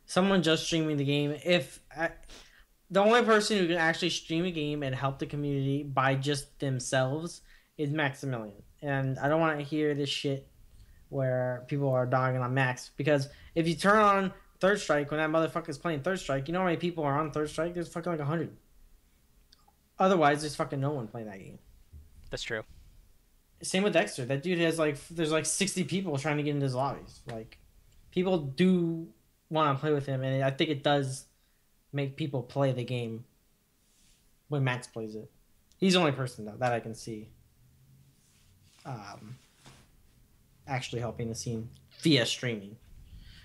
Someone just streaming the game. The only person who can actually stream a game and help the community by just themselves is Maximilian. And I don't want to hear this shit where people are dogging on Max. Because if you turn on Third Strike when that motherfucker's playing Third Strike, you know how many people are on Third Strike? There's fucking like 100. Otherwise, there's fucking no one playing that game. That's true. Same with Dexter. That dude has there's 60 people trying to get into his lobbies. Like, people do want to play with him, and I think it does make people play the game when Max plays it. He's the only person, though, that I can see actually helping the scene via streaming.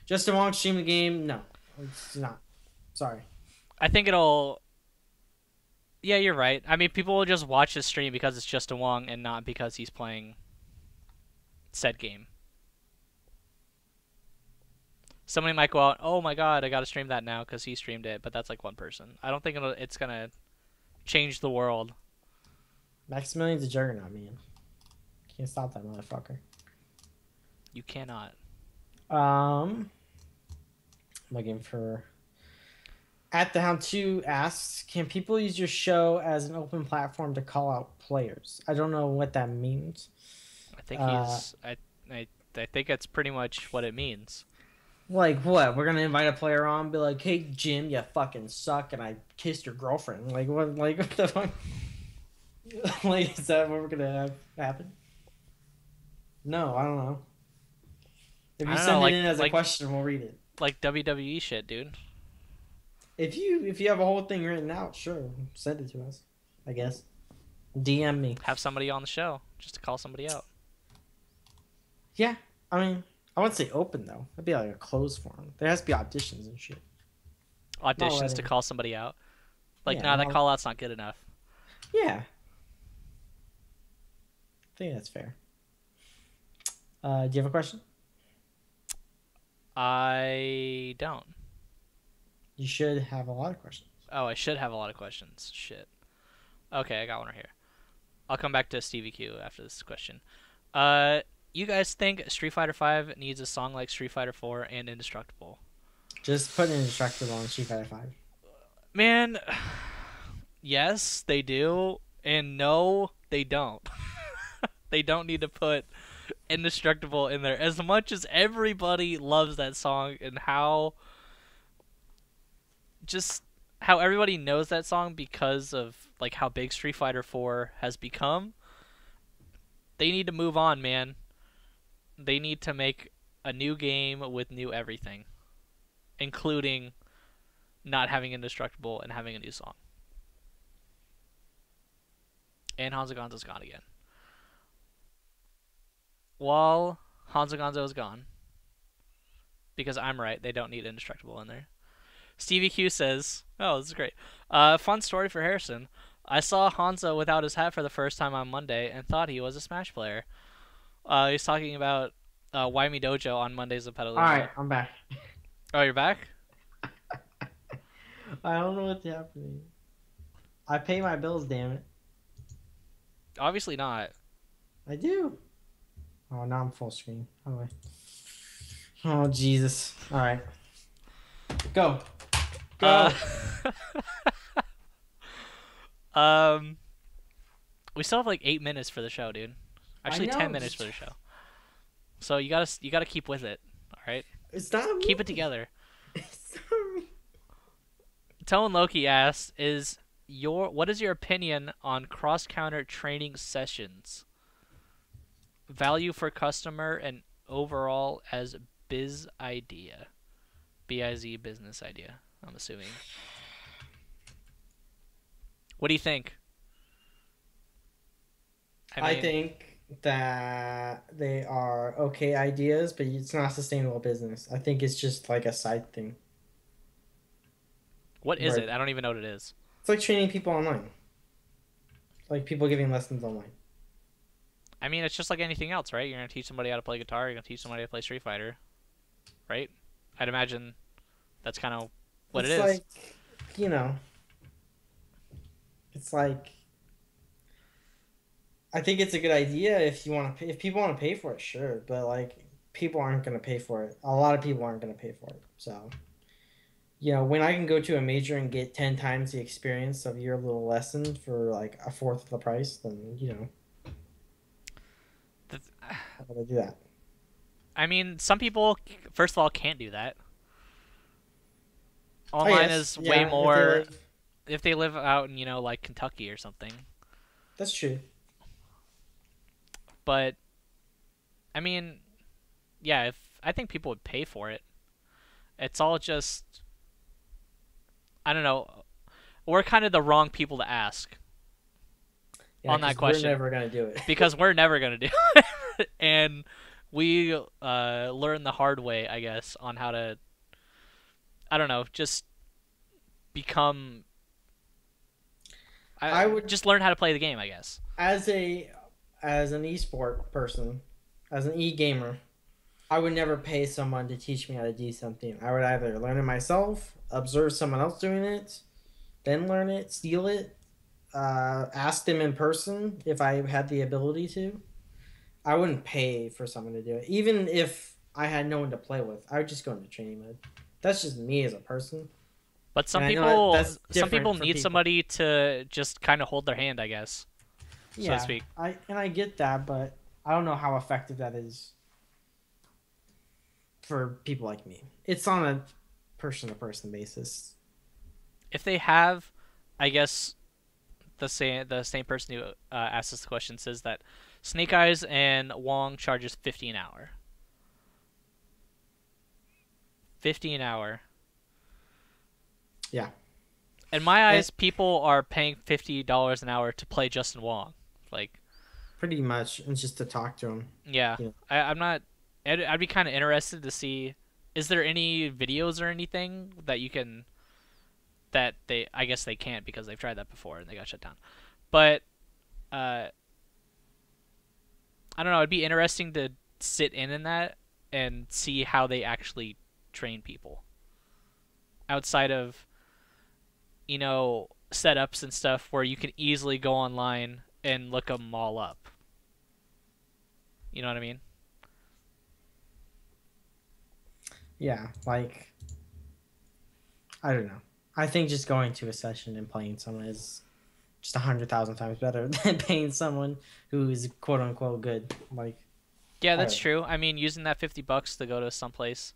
Justin Wong stream the game? No, it's not. Sorry. I think it'll... Yeah, you're right. I mean, people will just watch his stream because it's Justin Wong and not because he's playing said game. Somebody might go out, oh my god, I gotta stream that now because he streamed it, but that's like one person. I don't think it's gonna change the world. Maximilian's a juggernaut, man. Can't stop that motherfucker. You cannot. Looking for... At the Hound 2 asks, can people use your show as an open platform to call out players? I don't know what that means. I think I think that's pretty much what it means. Like what? We're gonna invite a player on, and be like, "Hey Jim, you fucking suck," and I kissed your girlfriend. Like what? Like what the fuck? Like is that what we're gonna have happen? No, I don't know. If I you don't send know, it in as a question, we'll read it. like WWE shit, dude. If you have a whole thing written out, sure, send it to us. I guess. DM me. Have somebody on the show just to call somebody out. Yeah, I mean, I wouldn't say open though. It'd be like a closed forum. There has to be auditions and shit. Auditions letting- to call somebody out. Like, Yeah, nah, that not- call out's not good enough. Yeah. I think that's fair. Do you have a question? I don't. You should have a lot of questions. Oh, I should have a lot of questions. Shit. Okay, I got one right here. I'll come back to Stevie Q after this question. You guys think Street Fighter V needs a song like Street Fighter 4 and Indestructible? Just put an Indestructible on Street Fighter 5. Man, yes, they do, and no, they don't. They don't need to put Indestructible in there. As much as everybody loves that song and how everybody knows that song because of like how big Street Fighter 4 has become, they need to move on, man. They need to make a new game with new everything, including not having Indestructible and having a new song. And Honzo Gonzo's gone again. While Honzo Gonzo is gone, because I'm right, they don't need Indestructible in there. Stevie Q says, oh, this is great. Fun story for Harrison. I saw Honzo without his hat for the first time on Monday and thought he was a Smash player. He's talking about Why Me Dojo on Mondays of Petaluma. Alright, I'm back. Oh, you're back? I don't know what's happening. I pay my bills, damn it. Obviously not. I do. Oh, now I'm full screen. How do I? Oh, Jesus. Alright. Go. Go. We still have like 8 minutes for the show, dude. Actually, 10 minutes for the show. So you gotta keep with it. All right. It's not me. Keep it together. It's not me. Tone Loki asks, what is your opinion on cross-counter training sessions? Value for customer and overall as biz idea. B-I-Z, business idea, I'm assuming. What do you think? I think that they are okay ideas, but it's not sustainable business. I think it's just like a side thing. What is it? I don't even know what it is. It's like training people online. Like people giving lessons online. I mean, it's just like anything else, right? You're going to teach somebody how to play guitar. You're going to teach somebody how to play Street Fighter. Right? I'd imagine that's kind of what it is. It's like, you know, it's like, I think it's a good idea if you want to pay, if people want to pay for it, sure. But like, people aren't going to pay for it. A lot of people aren't going to pay for it. So, you know, when I can go to a major and get 10 times the experience of your little lesson for like a fourth of the price, then, you know, I'm going to do that. I mean, some people, first of all, can't do that. Online is way more if they live out in, you know, like Kentucky or something. That's true. But, I mean, yeah, I think people would pay for it. It's all just, I don't know. We're kind of the wrong people to ask on that question. We're never going to do it. Because we're never going to do it. And we learn the hard way, I guess, on how to, I don't know, just become... I would just learn how to play the game, I guess. As an esport person, as an e-gamer, I would never pay someone to teach me how to do something. I would either learn it myself, observe someone else doing it, then learn it, steal it, ask them in person if I had the ability to. I wouldn't pay for someone to do it. Even if I had no one to play with, I would just go into training mode. That's just me as a person. But some people need somebody to just kind of hold their hand, I guess, so to speak. I get that, but I don't know how effective that is. for people like me. It's on a person-to-person basis. If they have, I guess the same person who asked us the question says that Snake Eyes and Wong charges $50 an hour. $50 an hour. Yeah. In my eyes, people are paying $50 an hour to play Justin Wong. Like, pretty much, and just to talk to him. Yeah. Yeah. I'm not. I'd be kind of interested to see. Is there any videos or anything that you can? That they, I guess they can't because they've tried that before and they got shut down. But, I don't know. It'd be interesting to sit in that and see how they actually train people. Outside of, setups and stuff where you can easily go online and look them all up. You know what I mean? Yeah, like, I don't know. I think just going to a session and playing someone is just 100,000 times better than paying someone who is quote unquote good. Like, yeah, that's true. I mean, using that $50 to go to someplace.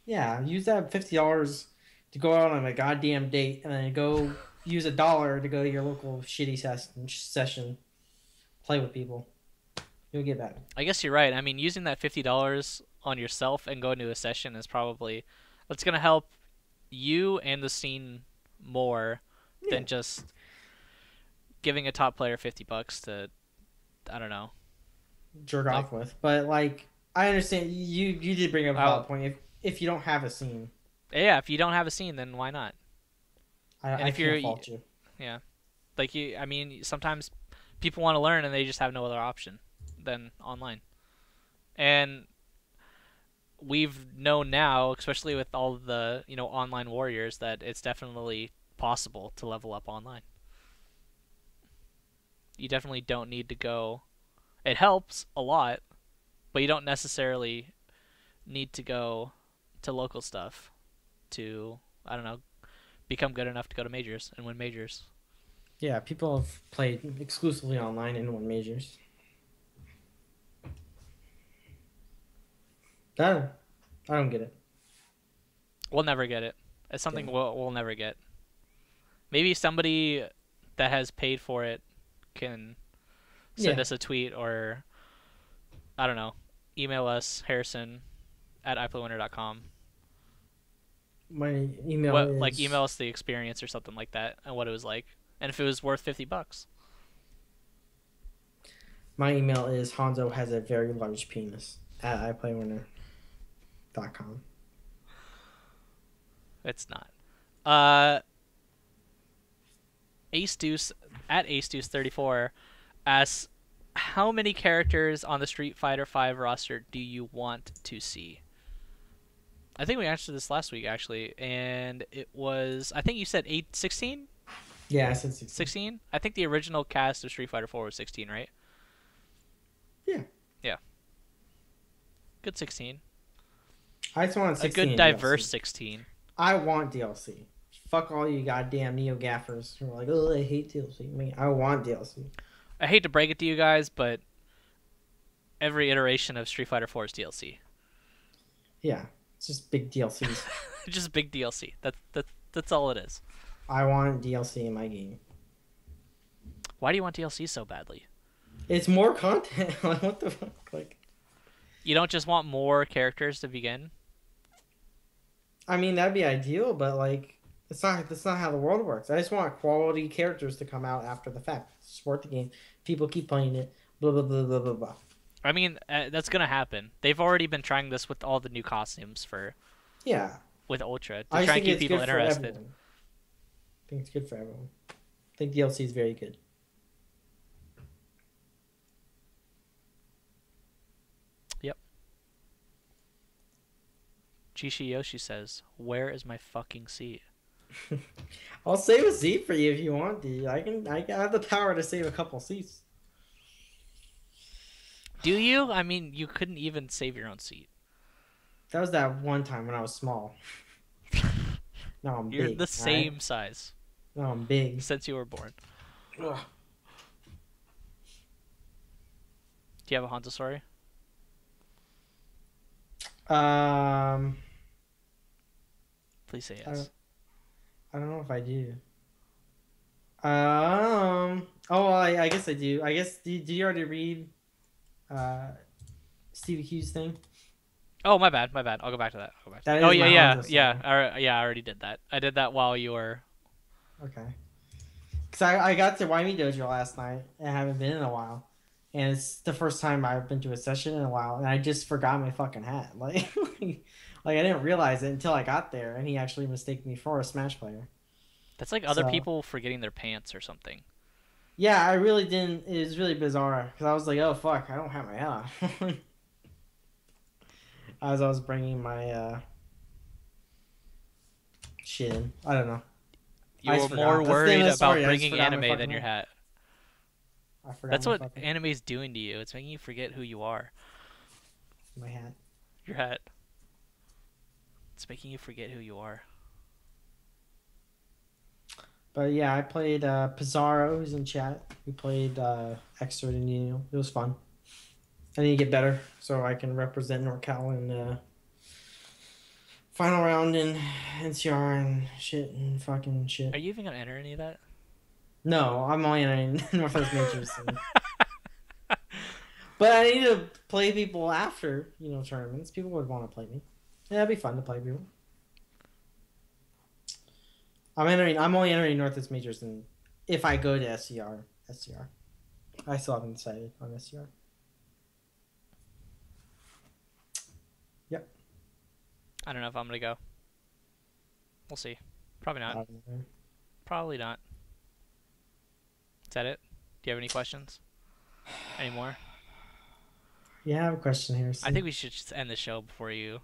Yeah, use that $50 to go out on a goddamn date, and then go use $1 to go to your local shitty session, play with people. You'll get better. I guess you're right. I mean, using that $50 on yourself and going to a session is probably that's gonna help you and the scene more than just giving a top player $50 to, I don't know, jerk off with. But like, I understand you did bring up a valid point. If you don't have a scene, yeah, if you don't have a scene, then why not? I can't fault you. Yeah, like I mean, sometimes people want to learn and they just have no other option than online, and we've known now, especially with all the online warriors, that it's definitely possible to level up online. You definitely don't need to go. It helps a lot, but you don't necessarily need to go to local stuff to, I don't know, become good enough to go to majors and win majors. Yeah, people have played exclusively online and won majors. I don't get it. We'll never get it. It's something we'll never get. Maybe somebody that has paid for it can send us a tweet, or I don't know, email us, harrison@IPLAYWINNER.com. My email is... Like, email us the experience or something like that and what it was like, and if it was worth $50. My email is Honzo has a very large penis @IPLAYWINNER.com. It's not. Ace Deuce @AceDeuce34 asks, how many characters on the Street Fighter V roster do you want to see? I think we answered this last week, actually, and it was, I think you said 16? Yeah, I said 16. 16? I think the original cast of Street Fighter IV was 16, right? Yeah. Yeah. Good 16. I just want 16. A good diverse DLC. 16. I want DLC. Fuck all you goddamn Neo gaffers who are like, oh, I hate DLC. I mean, I want DLC. I hate to break it to you guys, but every iteration of Street Fighter IV is DLC. Yeah, it's just big DLCs. Just big DLC. That's all it is. I want DLC in my game. Why do you want DLC so badly? It's more content. Like, what the fuck? Like, you don't just want more characters to begin? I mean, that'd be ideal, but like, that's not how the world works. I just want quality characters to come out after the fact. Support the game. People keep playing it. Blah blah blah blah blah blah. I mean, that's gonna happen. They've already been trying this with all the new costumes for. Yeah. With Ultra to try and keep people interested. I think it's good for everyone. I think DLC is very good. Yep. Chishi Yoshi says, "Where is my fucking seat?" I'll save a seat for you if you want to. I have the power to save a couple seats. Do you? I mean, you couldn't even save your own seat. That was that one time when I was small. Now I'm big. You're the same size. Now I'm big. Since you were born. Ugh. Do you have a Honzo story? Um, Please say I yes. don't, I don't know if I do. Oh, well, I guess I do. I guess did you already read uh Stevie Q's thing? Oh, my bad. My bad. I'll go back to that. I'll go back to That that. Oh is yeah, my yeah, Honzo yeah. song. Yeah, I already did that. I did that while you were. Okay. Because I got to Wyoming Dojo last night and I haven't been in a while. And it's the first time I've been to a session in a while. And I just forgot my fucking hat. Like I didn't realize it until I got there. And he actually mistaken me for a Smash player. That's like other So, people forgetting their pants or something. yeah, I really didn't. It was really bizarre. Because I was like, oh, fuck, I don't have my hat on. As I was bringing my shit in. I don't know. You I were just more forgot. That's the end worried of the about story. I just bringing forgot my anime fucking than your hat. hat. I forgot That's my what fucking anime's doing to you. It's making you forget who you are. my hat. Your hat. It's making you forget who you are. But yeah, I played Pizarro, who's in chat. We played Extra and Uniel. It was fun. I need to get better so I can represent NorCal in final round in NCR and shit and fucking shit. Are you even gonna enter any of that? No, I'm only in Northwest Majors. But I need to play people after, tournaments. People would want to play me. Yeah, it'd be fun to play people. I'm only entering Northwest Majors and if I go to SCR. I still haven't decided on SCR. Yep. I don't know if I'm gonna go. We'll see. Probably not. Probably not. Is that it? Do you have any questions? Any more? Yeah, I have a question here. I think we should just end the show before you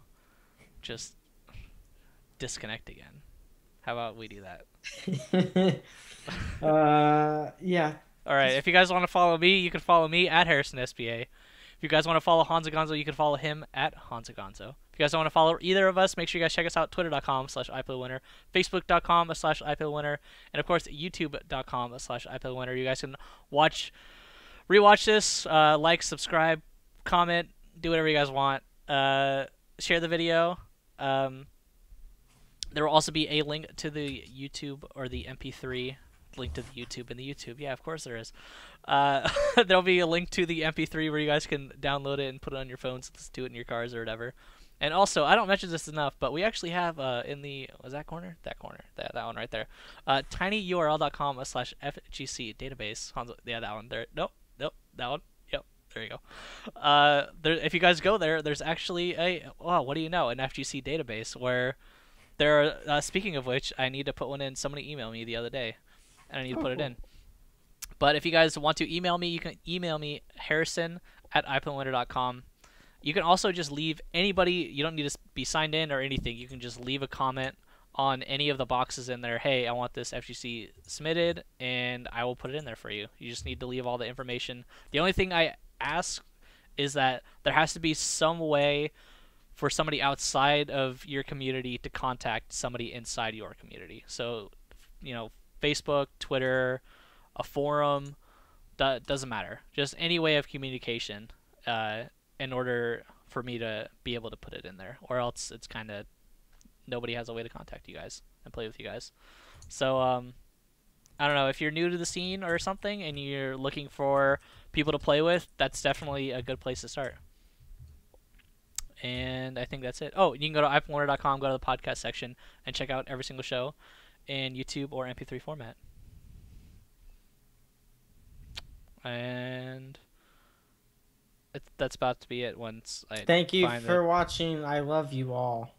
just disconnect again. How about we do that? Yeah. All right. If you guys want to follow me, you can follow me at HarrisonSBA. If you guys want to follow Honzo Gonzo, you can follow him at Honzo Gonzo. If you guys don't want to follow either of us, make sure you guys check us out, twitter.com/IPLAYWINNER, facebook.com/IPLAYWINNER, and of course, youtube.com/IPLAYWINNER. You guys can rewatch this, like, subscribe, comment, do whatever you guys want. Share the video. There will also be a link to the YouTube or the MP3 link to the YouTube and the YouTube. Yeah, of course there is. There'll be a link to the MP3 where you guys can download it and put it on your phones. Let's do it in your cars or whatever. And also, I don't mention this enough, but we actually have in the was that corner? That corner. That one right there. tinyurl.com/FGC Database. Honzo, yeah, that one there. Nope, that one. Yep, there you go. If you guys go there, there's actually what do you know, an FGC database where there are. Speaking of which, I need to put one in. Somebody emailed me the other day, and I need to put it in. But if you guys want to email me, you can email me harrison@iPlayWinner.com. You can also just leave anybody. You don't need to be signed in or anything. You can just leave a comment on any of the boxes in there. Hey, I want this FGC submitted, and I will put it in there for you. You just need to leave all the information. The only thing I ask is that there has to be some way for somebody outside of your community to contact somebody inside your community. So, Facebook, Twitter, a forum, doesn't matter. Just any way of communication in order for me to be able to put it in there. Or else it's kind of nobody has a way to contact you guys and play with you guys. So, I don't know. If you're new to the scene or something and you're looking for people to play with, that's definitely a good place to start. And I think that's it. Oh, you can go to iPlayWinner.com, go to the podcast section, and check out every single show in YouTube or MP3 format. And that's about to be it once I Thank you find for watching. I love you all.